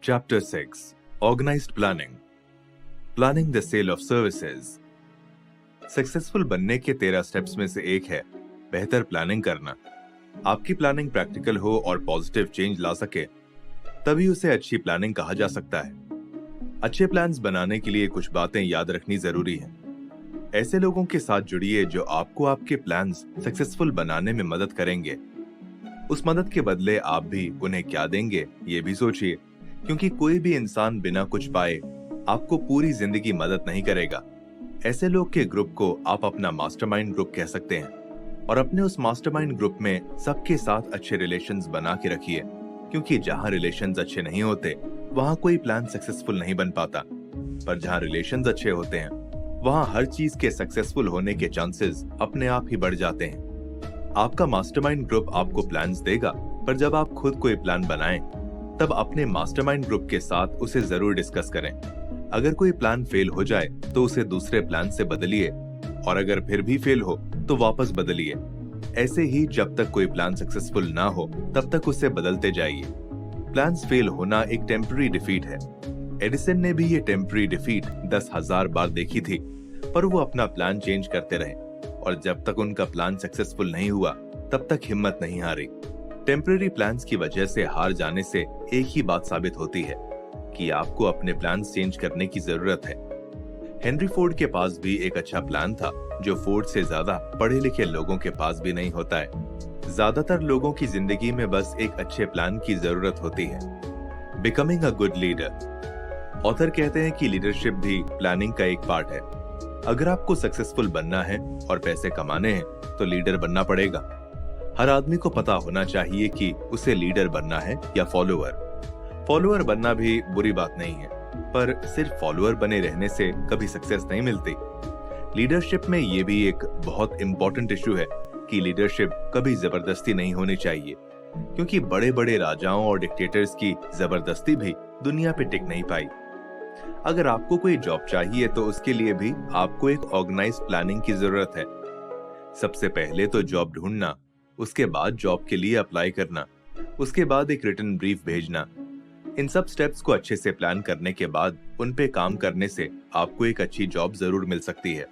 Chapter 6 Organized Planning Planning the Sale of Services। Successful बनने के 13 steps में से एक है बेहतर प्लानिंग करना। आपकी प्लानिंग प्रैक्टिकल हो और पॉजिटिव चेंज ला सके तभी उसे अच्छी प्लानिंग कहा जा सकता है। अच्छे प्लान्स बनाने के लिए कुछ बातें याद रखनी जरूरी है। ऐसे लोगों के साथ जुड़िए जो आपको आपके प्लान्स सक्सेसफुल बनाने में मदद करेंगे। उस मदद के बदले आप भी उन्हें क्या देंगे ये भी सोचिए, क्योंकि कोई भी इंसान बिना कुछ पाए आपको पूरी जिंदगी मदद नहीं करेगा। ऐसे लोग के ग्रुप को आप अपना मास्टरमाइंड ग्रुप कह सकते हैं और अपने उस मास्टरमाइंड ग्रुप में सबके साथ अच्छे रिलेशंस बना के रखिए, क्योंकि जहां रिलेशंस अच्छे नहीं होते वहां कोई प्लान सक्सेसफुल नहीं बन पाता। पर जहां रिलेशंस अच्छे होते हैं वहां हर चीज के सक्सेसफुल होने के चांसेस अपने आप ही बढ़ जाते हैं। आपका मास्टरमाइंड ग्रुप आपको प्लान्स देगा, पर जब आप खुद कोई प्लान बनाएं तब अपने मास्टरमाइंड ग्रुप के साथ उसे जरूर डिस्कस करें। अगर कोई प्लान फेल हो जाए तो उसे दूसरे प्लान से बदलिए, और अगर फिर भी फेल हो तो वापस बदलिए। ऐसे ही जब तक कोई प्लान सक्सेसफुल ना हो तब तक उसे बदलते जाइए। प्लान्स फेल होना एक टेम्पररी डिफीट है। एडिसन ने भी ये टेम्पररी डिफीट 10,000 बार देखी थी, पर वो अपना प्लान चेंज करते रहे और जब तक उनका प्लान सक्सेसफुल नहीं हुआ तब तक हिम्मत नहीं हारी। टेम्पररी प्लान्स की वजह से हार जाने से एक ही बात साबित होती है कि आपको अपने प्लान्स चेंज करने की जरूरत है। हेनरी फोर्ड के पास भी एक अच्छा प्लान था, जो फोर्ड से ज्यादा पढ़े लिखे लोगों के पास भी नहीं होता है। ज्यादातर लोगों की जिंदगी में बस एक अच्छे प्लान की जरूरत होती है। Becoming a good leader. Author कहते हैं कि लीडरशिप भी प्लानिंग का एक पार्ट है। अगर आपको सक्सेसफुल बनना है और पैसे कमाने हैं तो लीडर बनना पड़ेगा। हर आदमी को पता होना चाहिए कि उसे लीडर बनना है या फॉलोअर। फॉलोअर बनना भी बुरी बात नहीं है, पर सिर्फ फॉलोअर बने रहने से कभी सक्सेस नहीं मिलती। लीडरशिप में ये भी एक बहुत इंपॉर्टेंट इशू है कि लीडरशिप कभी जबरदस्ती नहीं होनी चाहिए, क्योंकि बड़े बड़े राजाओं और डिक्टेटर्स की जबरदस्ती भी दुनिया पे टिक नहीं पाई। अगर आपको कोई जॉब चाहिए तो उसके लिए भी आपको एक ऑर्गेनाइज्ड प्लानिंग की जरूरत है। सबसे पहले तो जॉब ढूंढना, उसके बाद जॉब के लिए अप्लाई करना, उसके बाद एक रिटन ब्रीफ भेजना। इन सब स्टेप्स को अच्छे से प्लान करने के बाद उन पे काम करने से आपको एक अच्छी जॉब जरूर मिल सकती है।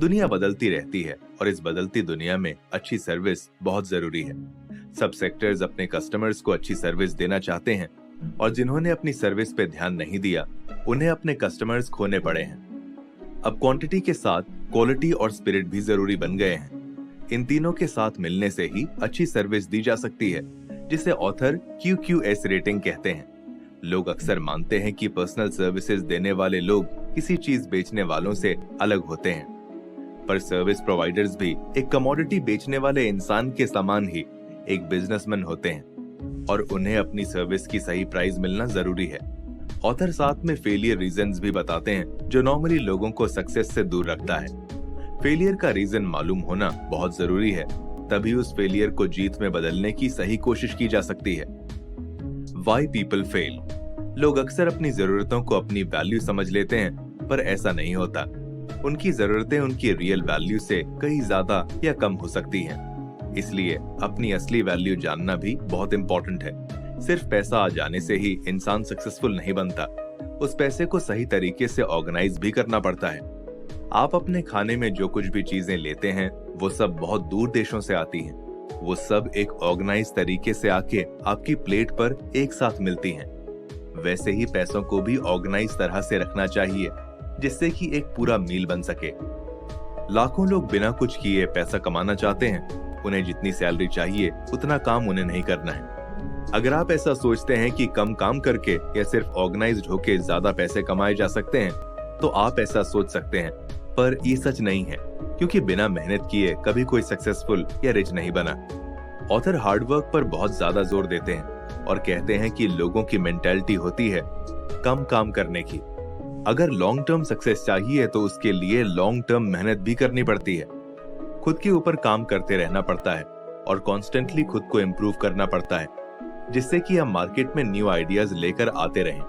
दुनिया बदलती रहती है और इस बदलती दुनिया में अच्छी सर्विस बहुत जरूरी है। सब सेक्टर्स अपने कस्टमर्स को अच्छी सर्विस देना चाहते हैं, और जिन्होंने अपनी सर्विस पे ध्यान नहीं दिया उन्हें अपने कस्टमर्स खोने पड़े हैं। अब क्वांटिटी के साथ क्वालिटी और स्पिरिट भी जरूरी बन गए हैं। इन तीनों के साथ मिलने से ही अच्छी सर्विस दी जा सकती है, जिसे ऑथर QQS रेटिंग कहते हैं। लोग अक्सर मानते हैं कि पर्सनल सर्विसेज देने वाले लोग किसी चीज बेचने वालों से अलग होते हैं, पर सर्विस प्रोवाइडर्स भी एक कमोडिटी बेचने वाले इंसान के समान ही एक बिजनेसमैन होते हैं, और उन्हें अपनी सर्विस की सही प्राइस मिलना जरूरी है। ऑथर साथ में फेलियर रीजंस भी बताते हैं जो नॉर्मली लोगों को सक्सेस से दूर रखता है। फेलियर का रीजन मालूम होना बहुत जरूरी है, तभी उस फेलियर को जीत में बदलने की सही कोशिश की जा सकती है। Why people fail। लोग अक्सर अपनी जरूरतों को अपनी वैल्यू समझ लेते हैं, पर ऐसा नहीं होता। उनकी जरूरतें उनकी रियल वैल्यू से कहीं ज्यादा या कम हो सकती हैं। इसलिए अपनी असली वैल्यू जानना भी बहुत इंपॉर्टेंट है। सिर्फ पैसा आ जाने से ही इंसान सक्सेसफुल नहीं बनता। उस पैसे को सही तरीके से ऑर्गेनाइज भी करना पड़ता है। आप अपने खाने में जो कुछ भी चीजें लेते हैं वो सब बहुत दूर देशों से आती हैं। वो सब एक ऑर्गेनाइज तरीके से आके आपकी प्लेट पर एक साथ मिलती हैं। वैसे ही पैसों को भी ऑर्गेनाइज तरह से रखना चाहिए, जिससे कि एक पूरा मील बन सके। लाखों लोग बिना कुछ किए पैसा कमाना चाहते हैं। उन्हें जितनी सैलरी चाहिए उतना काम उन्हें नहीं करना है। अगर आप ऐसा सोचते हैं कि कम काम करके या सिर्फ ऑर्गेनाइज्ड होके ज्यादा पैसे कमाए जा सकते हैं, तो आप ऐसा सोच सकते हैं, पर ये सच नहीं है, क्योंकि बिना मेहनत किए कभी कोई सक्सेसफुल या रिच नहीं बना। ऑथर हार्डवर्क पर बहुत ज्यादा जोर देते हैं और कहते हैं कि लोगों की मेंटालिटी होती है कम काम करने की। अगर लॉन्ग टर्म सक्सेस चाहिए तो उसके लिए लॉन्ग टर्म मेहनत भी करनी पड़ती है। खुद के ऊपर काम करते रहना पड़ता है और कॉन्स्टेंटली खुद को इम्प्रूव करना पड़ता है, जिससे कि हम मार्केट में न्यू आइडियाज लेकर आते रहें।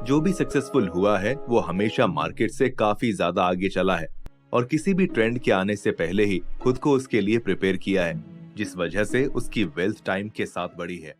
जो भी सक्सेसफुल हुआ है वो हमेशा मार्केट से काफी ज्यादा आगे चला है और किसी भी ट्रेंड के आने से पहले ही खुद को उसके लिए प्रिपेयर किया है, जिस वजह से उसकी वेल्थ टाइम के साथ बढ़ी है।